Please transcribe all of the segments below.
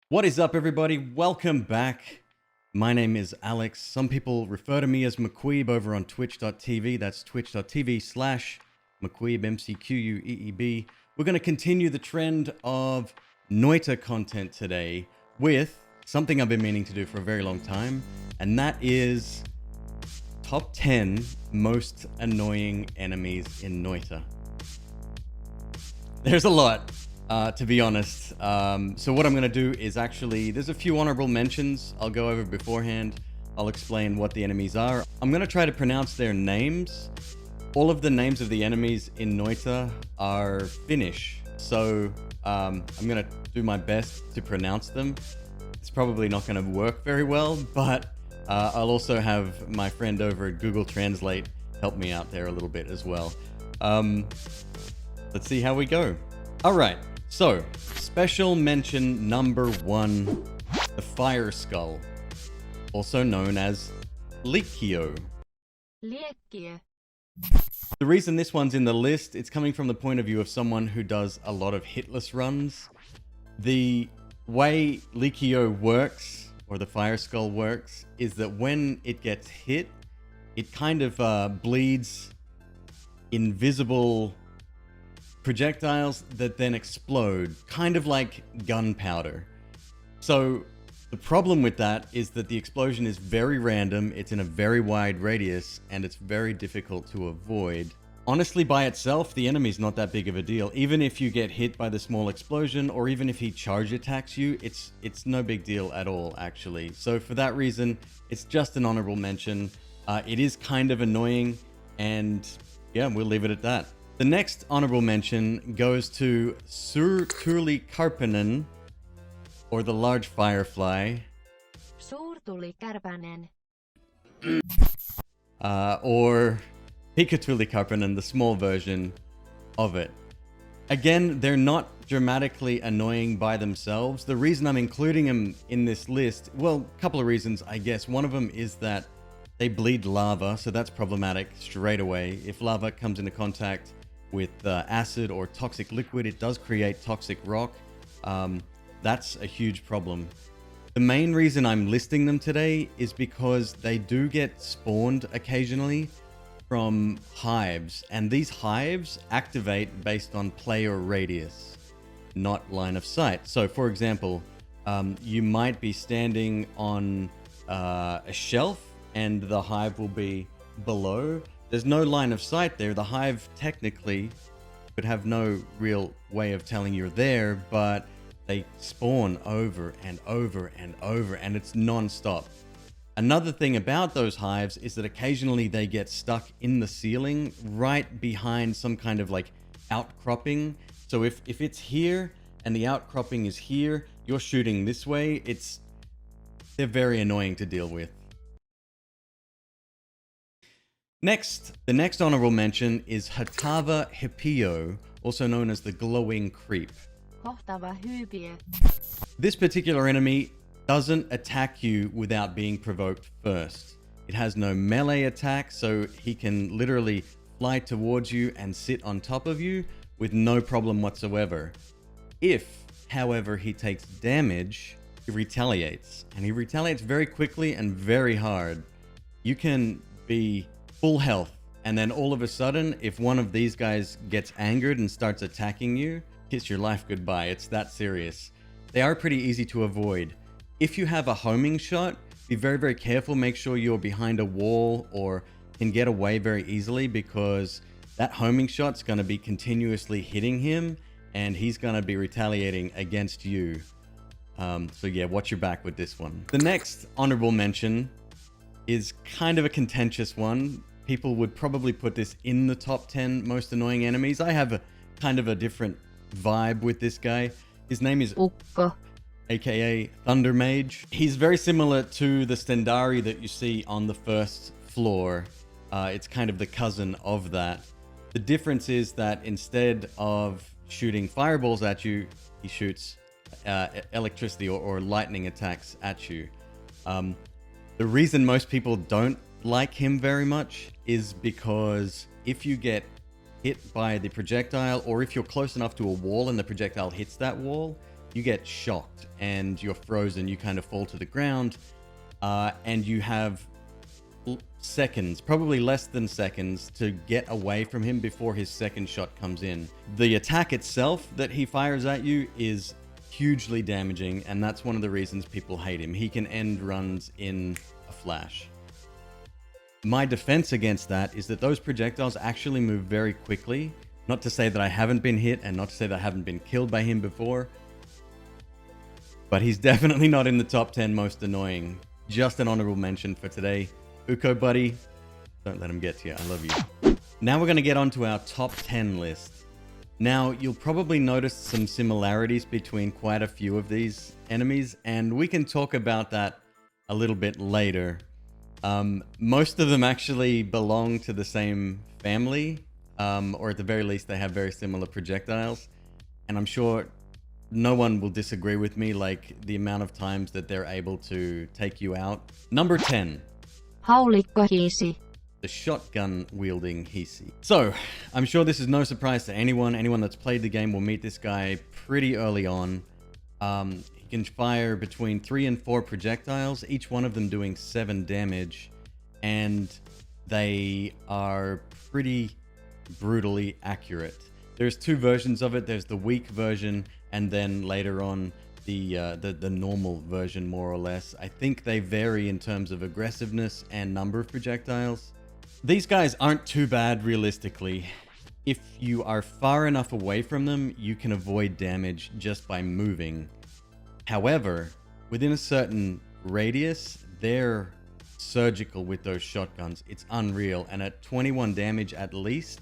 What is up, everybody? Welcome back. My name is Alex. Some people refer to me as McQueeb over on twitch.tv. That's twitch.tv/McQueeb, McQueeb. We're going to continue the trend of Noita content today with something I've been meaning to do for a very long time, and that is top 10 most annoying enemies in Noita. There's a lot. To be honest. So what I'm going to do is actually, there's a few honorable mentions I'll go over beforehand. I'll explain what the enemies are. I'm going to try to pronounce their names. All of the names of the enemies in Noita are Finnish. So I'm going to do my best to pronounce them. It's probably not going to work very well, but I'll also have my friend over at Google Translate help me out there a little bit as well. Let's see how we go. All right. So, special mention number 1, the Fire Skull, also known as Likkio. The reason this one's in the list, it's coming from the point of view of someone who does a lot of hitless runs. The way Likkio works, or the Fire Skull works, is that when it gets hit, it kind of bleeds invisible projectiles that then explode, kind of like gunpowder. So the problem with that is that the explosion is very random, it's in a very wide radius, and it's very difficult to avoid. Honestly, by itself, the enemy's not that big of a deal. Even if you get hit by the small explosion, or even if he charge attacks you, it's no big deal at all, actually. So for that reason, it's just an honorable mention. It is kind of annoying, and yeah, we'll leave it at that. The next honorable mention goes to Suurtuulikärpänen, or the large firefly. Suurtuulikärpänen. Or Pikatuulikärpänen, the small version of it. Again, they're not dramatically annoying by themselves. The reason I'm including them in this list, well, a couple of reasons, I guess. One of them is that they bleed lava, so that's problematic straight away. If lava comes into contact with acid or toxic liquid, it does create toxic rock. That's a huge problem. The main reason I'm listing them today is because they do get spawned occasionally from hives, and these hives activate based on player radius, not line of sight. So for example, you might be standing on a shelf and the hive will be below. There's no line of sight there. The hive technically could have no real way of telling you're there, but they spawn over and over and over, and it's non-stop. Another thing about those hives is that occasionally they get stuck in the ceiling right behind some kind of like outcropping. So if it's here and the outcropping is here, you're shooting this way, they're very annoying to deal with. Next, the next honorable mention is Hatava Hipio, also known as the Glowing Creep. Kohtava hyypiö. This particular enemy doesn't attack you without being provoked first. It has no melee attack, so he can literally fly towards you and sit on top of you with no problem whatsoever. If, however, he takes damage, he retaliates. And he retaliates very quickly and very hard. You can be full health, and then all of a sudden, if one of these guys gets angered and starts attacking you, kiss your life goodbye. It's that serious. They are pretty easy to avoid. If you have a homing shot, be very, very careful. Make sure you're behind a wall or can get away very easily, because that homing shot's going to be continuously hitting him and he's going to be retaliating against you. So yeah, watch your back with this one. The next honorable mention is kind of a contentious one. People would probably put this in the top 10 most annoying enemies. I have a kind of a different vibe with this guy. His name is Ukko, aka Thunder Mage. He's very similar to the Stendari that you see on the first floor. It's kind of the cousin of that. The difference is that instead of shooting fireballs at you, he shoots electricity or lightning attacks at you. The reason most people don't like him very much is because if you get hit by the projectile, or if you're close enough to a wall and the projectile hits that wall, you get shocked and you're frozen. You kind of fall to the ground, and you have seconds, probably less than seconds, to get away from him before his second shot comes in. The attack itself that he fires at you is hugely damaging, and that's one of the reasons people hate him. He can end runs in a flash. My defense against that is that those projectiles actually move very quickly. Not to say that I haven't been hit, and not to say that I haven't been killed by him before, but he's definitely not in the top 10 most annoying. Just an honorable mention for today. Uko buddy, don't let him get to you. I love you. Now we're going to get on to our top 10 list. Now, you'll probably notice some similarities between quite a few of these enemies, and we can talk about that a little bit later. Most of them actually belong to the same family, or at the very least, they have very similar projectiles. And I'm sure no one will disagree with me, like the amount of times that they're able to take you out. Number 10. Haulikkohiisi. The shotgun-wielding Hisi. So, I'm sure this is no surprise to anyone. Anyone that's played the game will meet this guy pretty early on. He can fire between 3 and 4 projectiles, each one of them doing 7 damage, and they are pretty brutally accurate. There's 2 versions of it. There's the weak version, and then later on the normal version, more or less. I think they vary in terms of aggressiveness and number of projectiles. These guys aren't too bad realistically. If you are far enough away from them, you can avoid damage just by moving. However, within a certain radius, they're surgical with those shotguns. It's unreal. And at 21 damage at least,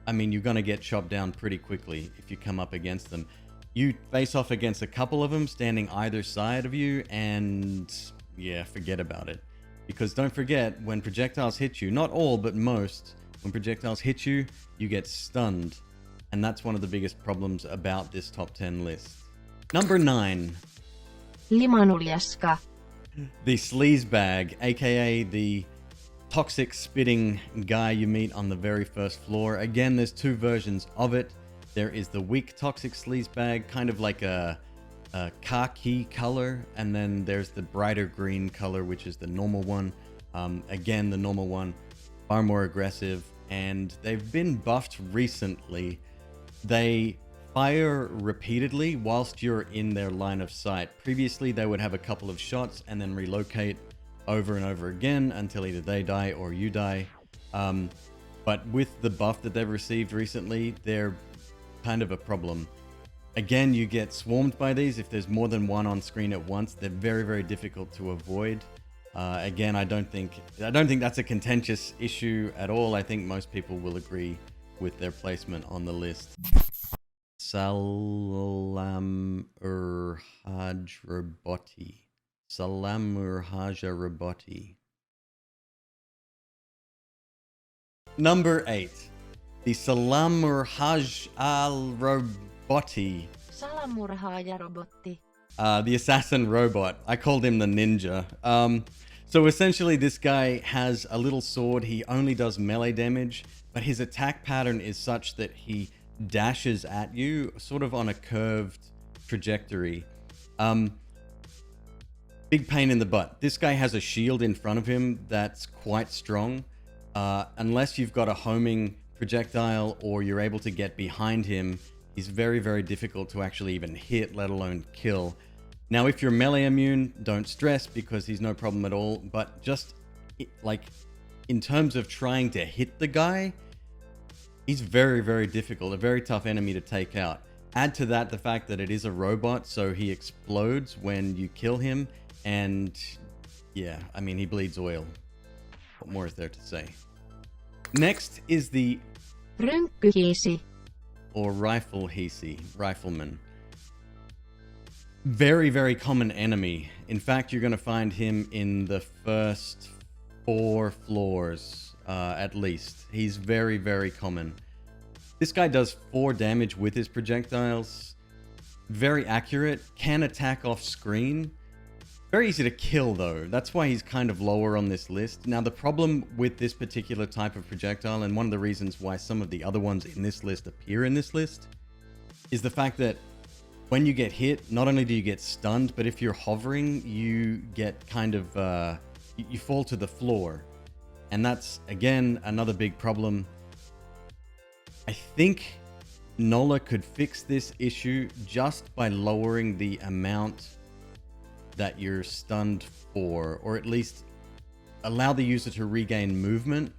I mean, you're going to get chopped down pretty quickly if you come up against them. You face off against a couple of them standing either side of you, and yeah, forget about it. Because don't forget, when projectiles hit you, not all, but most, when projectiles hit you, you get stunned. And that's one of the biggest problems about this top 10 list. Number 9. Limanuljaska. The sleazebag, aka the toxic spitting guy you meet on the very first floor. Again, there's 2 versions of it. There is the weak toxic sleazebag, kind of like a khaki color, and then there's the brighter green color, which is the normal one. Again, the normal one, far more aggressive, and they've been buffed recently. They fire repeatedly whilst you're in their line of sight. Previously, they would have a couple of shots and then relocate over and over again until either they die or you die. But with the buff that they've received recently, they're kind of a problem. Again, you get swarmed by these. If there's more than one on screen at once, they're very, very difficult to avoid. Again, I don't think that's a contentious issue at all. I think most people will agree with their placement on the list. Salamurhajraboti. Salamurhajraboti. Number 8. The Salamurhajraboti. Salamurhaajarobotti. The assassin robot. I called him the ninja. So essentially this guy has a little sword. He only does melee damage, but his attack pattern is such that he dashes at you sort of on a curved trajectory. Big pain in the butt. This guy has a shield in front of him that's quite strong. Unless you've got a homing projectile or you're able to get behind him, he's very, very difficult to actually even hit, let alone kill. Now, if you're melee immune, don't stress because he's no problem at all. But just like in terms of trying to hit the guy, he's very, very difficult, a very tough enemy to take out. Add to that the fact that it is a robot, so he explodes when you kill him. And yeah, I mean, he bleeds oil. What more is there to say? Next is the Rynkkyhiisi. Or rifle Hisi, rifleman. Very, very common enemy. In fact, you're going to find him in the first 4 floors, at least. He's very, very common. This guy does 4 damage with his projectiles. Very accurate. Can attack off screen. Very easy to kill, though. That's why he's kind of lower on this list. Now, the problem with this particular type of projectile, and one of the reasons why some of the other ones in this list appear in this list, is the fact that when you get hit, not only do you get stunned, but if you're hovering, you get kind of, you fall to the floor. And that's, again, another big problem. I think Nola could fix this issue just by lowering the amount that you're stunned for, or at least allow the user to regain movement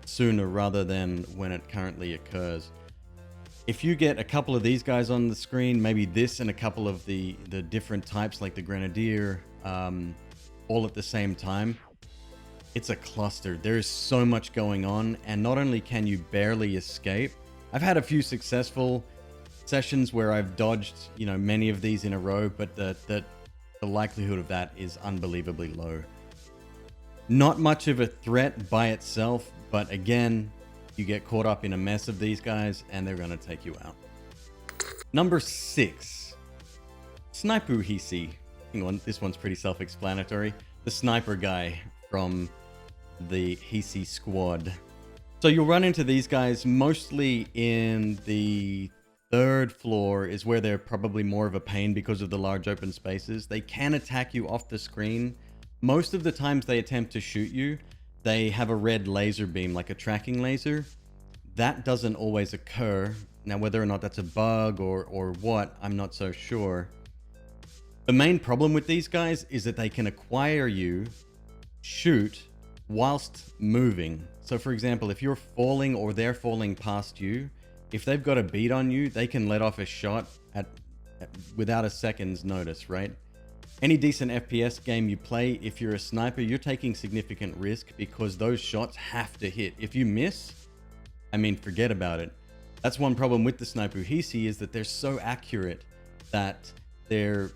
sooner rather than when it currently occurs. If you get a couple of these guys on the screen, maybe this and a couple of the different types like the Grenadier, all at the same time, it's a cluster. There is so much going on, and not only can you barely escape, I've had a few successful sessions where I've dodged, you know, many of these in a row, but the likelihood of that is unbelievably low. Not much of a threat by itself, but again, you get caught up in a mess of these guys and they're going to take you out. Number 6, Sniper Hisi. Hang on, this one's pretty self-explanatory. The sniper guy from the Hisi squad. So you'll run into these guys mostly in the 3rd floor is where they're probably more of a pain because of the large open spaces. They can attack you off the screen. Most of the times they attempt to shoot you, they have a red laser beam, like a tracking laser. That doesn't always occur. Now, whether or not that's a bug or what, I'm not so sure. The main problem with these guys is that they can acquire you, shoot, whilst moving. So for example, if you're falling or they're falling past you, if they've got a beat on you, they can let off a shot without a second's notice, right? Any decent FPS game you play, if you're a sniper, you're taking significant risk because those shots have to hit. If you miss, I mean, forget about it. That's one problem with the Sniper Hisi, is that they're so accurate that they're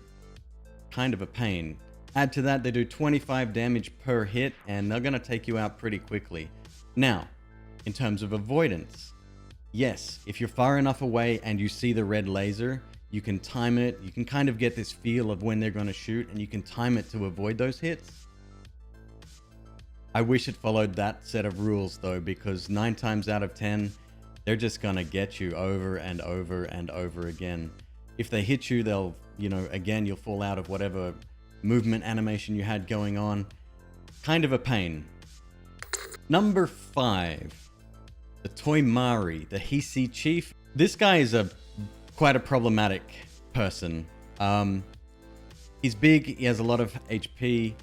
kind of a pain. Add to that, they do 25 damage per hit, and they're going to take you out pretty quickly. Now, in terms of avoidance, yes, if you're far enough away and you see the red laser, you can time it. You can kind of get this feel of when they're going to shoot, and you can time it to avoid those hits. I wish it followed that set of rules though, because 9 times out of 10, they're just going to get you over and over and over again. If they hit you, they'll, you know, again, you'll fall out of whatever movement animation you had going on. Kind of a pain. Number 5, the Toimari, the Hisi chief. This guy is quite a problematic person. He's big, he has a lot of HP.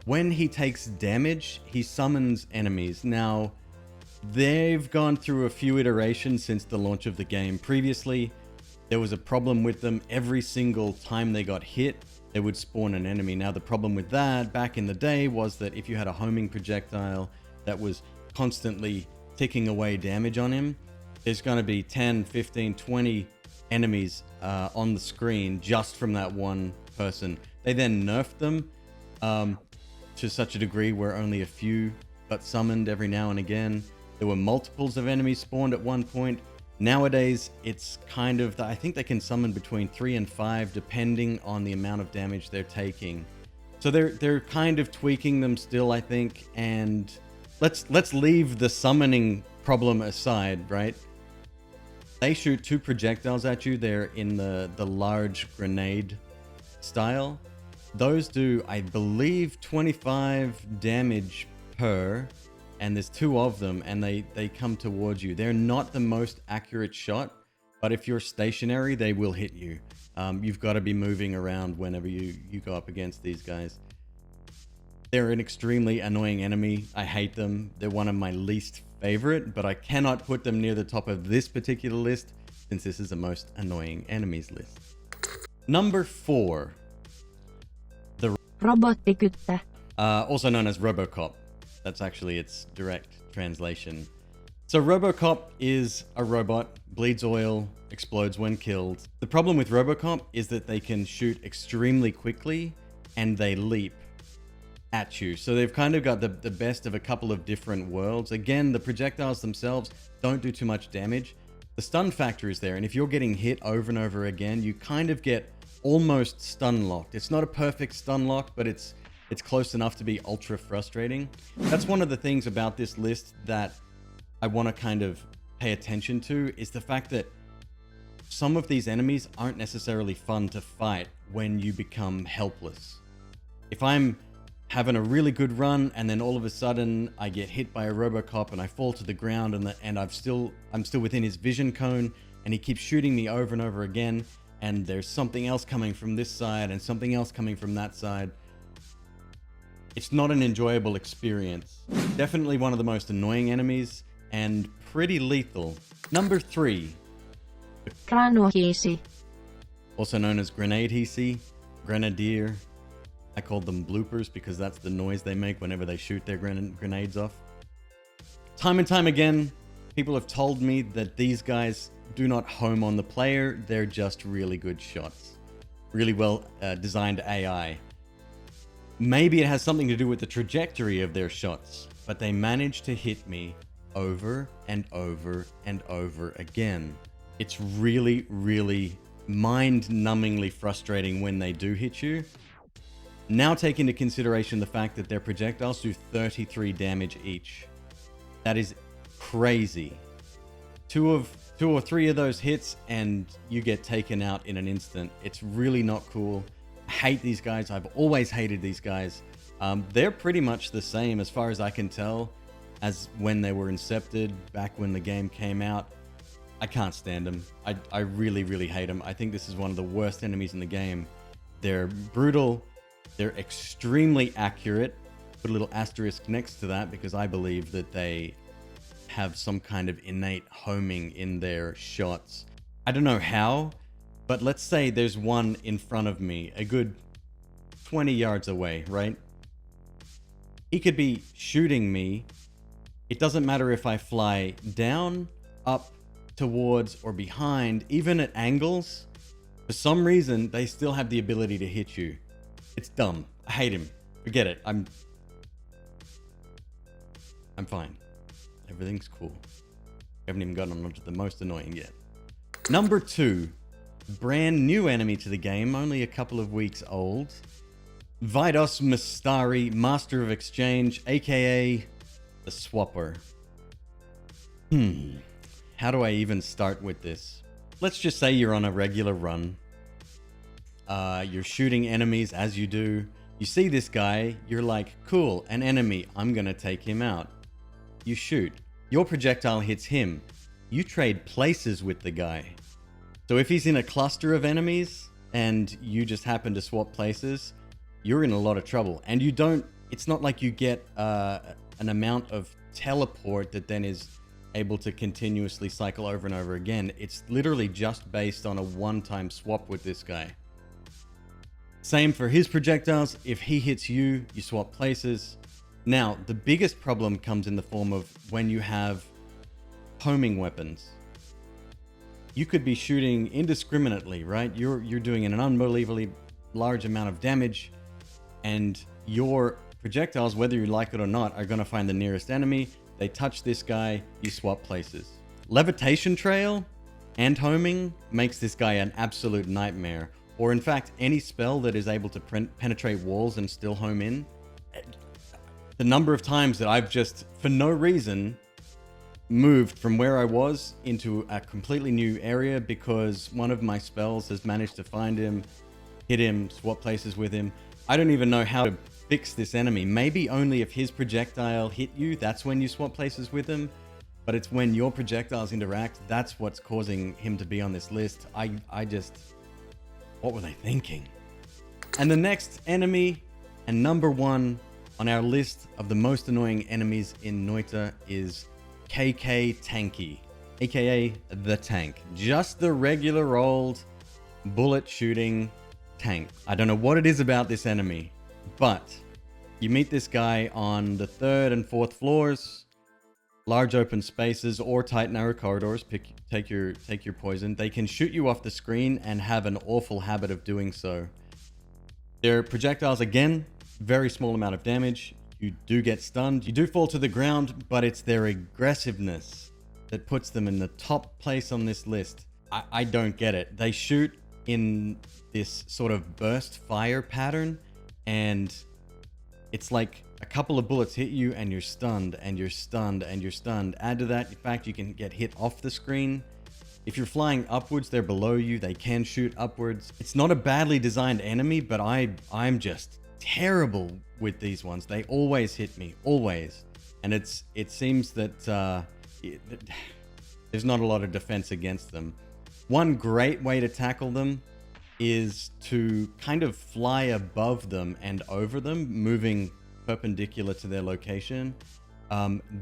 When he takes damage, he summons enemies. Now, they've gone through a few iterations since the launch of the game. Previously, there was a problem with them. Every single time they got hit, they would spawn an enemy. Now, the problem with that back in the day was that if you had a homing projectile that was constantly ticking away damage on him, there's going to be 10, 15, 20 enemies on the screen just from that one person. They then nerfed them to such a degree where only a few got summoned every now and again. There were multiples of enemies spawned at one point. Nowadays, it's kind of, I think they can summon between 3 and 5 depending on the amount of damage they're taking. So they're kind of tweaking them still, I think. And let's leave the summoning problem aside, right? They shoot 2 projectiles at you. They're in the large grenade style. Those do, I believe, 25 damage per, and there's 2 of them, and they come towards you. They're not the most accurate shot, but if you're stationary, they will hit you. You've got to be moving around whenever you go up against these guys. They're an extremely annoying enemy. I hate them. They're one of my least favorite, but I cannot put them near the top of this particular list since this is the most annoying enemies list. Number 4. Robottikyttä. Also known as Robocop. That's actually its direct translation. So Robocop is a robot, bleeds oil, explodes when killed. The problem with Robocop is that they can shoot extremely quickly and they leap at you. So they've kind of got the best of a couple of different worlds. Again, the projectiles themselves don't do too much damage. The stun factor is there, and if you're getting hit over and over again, you kind of get almost stun locked. It's not a perfect stun lock, but it's close enough to be ultra frustrating. That's one of the things about this list that I want to kind of pay attention to, is the fact that some of these enemies aren't necessarily fun to fight when you become helpless. If I'm having a really good run and then all of a sudden I get hit by a Robocop and I fall to the ground and I'm still within his vision cone and he keeps shooting me over and over again, and there's something else coming from this side and something else coming from that side, it's not an enjoyable experience. Definitely one of the most annoying enemies and pretty lethal. Number 3. Granohiisi. Also known as Grenade Hisi, Grenadier. I called them bloopers because that's the noise they make whenever they shoot their grenades off. Time and time again, people have told me that these guys do not home on the player. They're just really good shots. Really well designed AI. Maybe it has something to do with the trajectory of their shots, but they manage to hit me over and over and over again. It's really, really mind-numbingly frustrating when they do hit you. Now take into consideration the fact that their projectiles do 33 damage each. That is crazy. Two or three of those hits and you get taken out in an instant. It's really not cool. I hate these guys. I've always hated these guys. They're pretty much the same as far as I can tell as when they were incepted back when the game came out. I can't stand them. I really, really hate them. I think this is one of the worst enemies in the game. They're brutal. They're extremely accurate. Put a little asterisk next to that because I believe that they have some kind of innate homing in their shots. I don't know how, but let's say there's one in front of me, a good 20 yards away, right? He could be shooting me. It doesn't matter if I fly down, up, towards, or behind, even at angles. For some reason, they still have the ability to hit you. It's dumb. I hate him. Forget it. I'm fine. Everything's cool. Haven't even gotten onto the most annoying yet. Number 2. Brand new enemy to the game, only a couple of weeks old. Vidos Mistari, Master of Exchange, aka the Swapper. How do I even start with this? Let's just say you're on a regular run. You're shooting enemies as you do. You see this guy, you're like, cool, an enemy, I'm gonna take him out. You shoot. Your projectile hits him. You trade places with the guy. So if he's in a cluster of enemies and you just happen to swap places, you're in a lot of trouble. And you don't, it's not like you get an amount of teleport that then is able to continuously cycle over and over again. It's literally just based on a one-time swap with this guy. Same for his projectiles. If he hits you, you swap places. Now, the biggest problem comes in the form of when you have homing weapons. You could be shooting indiscriminately, right? You're doing an unbelievably large amount of damage, and your projectiles, whether you like it or not, are going to find the nearest enemy. They touch this guy, you swap places. Levitation trail and homing makes this guy an absolute nightmare. Or in fact, any spell that is able to penetrate walls and still home in. The number of times that I've just, for no reason, moved from where I was into a completely new area because one of my spells has managed to find him, hit him, swap places with him. I don't even know how to fix this enemy. Maybe only if his projectile hit you, that's when you swap places with him. But it's when your projectiles interact, that's what's causing him to be on this list. I just... What were they thinking? And the next enemy, and number 1 on our list of the most annoying enemies in Noita, is KK Tanky, aka the tank. Just the regular old bullet shooting tank. I don't know what it is about this enemy, but you meet this guy on the 3rd and 4th floors, large open spaces or tight narrow corridors. Take your poison. They can shoot you off the screen and have an awful habit of doing so. Their projectiles, again, very small amount of damage. You do get stunned. You do fall to the ground, but it's their aggressiveness that puts them in the top place on this list. I don't get it. They shoot in this sort of burst fire pattern, and it's like a couple of bullets hit you and you're stunned and you're stunned and you're stunned. Add to that the fact you can get hit off the screen. If you're flying upwards, they're below you. They can shoot upwards. It's not a badly designed enemy, but I'm just terrible with these ones. They always hit me, always. And it seems that there's not a lot of defense against them. One great way to tackle them is to kind of fly above them and over them, moving perpendicular to their location.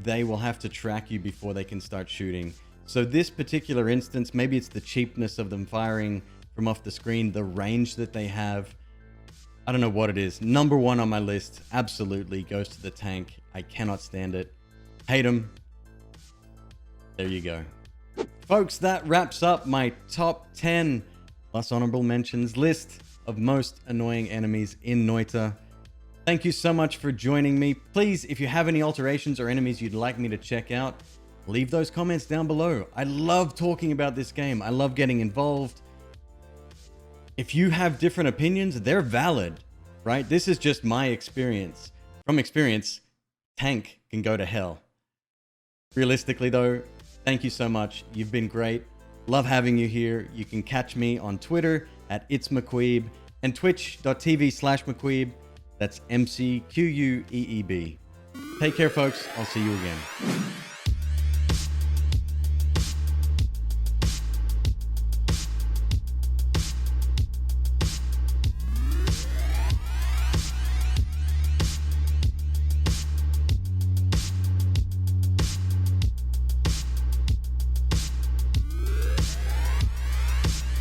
They will have to track you before they can start shooting. So this particular instance, maybe it's the cheapness of them firing from off the screen, the range that they have. I don't know what it is. Number one on my list absolutely goes to the tank. I cannot stand it. Hate them. There you go. Folks, that wraps up my top 10 plus honorable mentions list of most annoying enemies in Noita. Thank you so much for joining me. Please, if you have any alterations or enemies you'd like me to check out, leave those comments down below. I love talking about this game. I love getting involved. If you have different opinions, they're valid, right? This is just my experience. From experience, tank can go to hell. Realistically though, thank you so much. You've been great. Love having you here. You can catch me on Twitter at It's McQueeb and twitch.tv/McQueeb. That's McQueeb. Take care, folks. I'll see you again.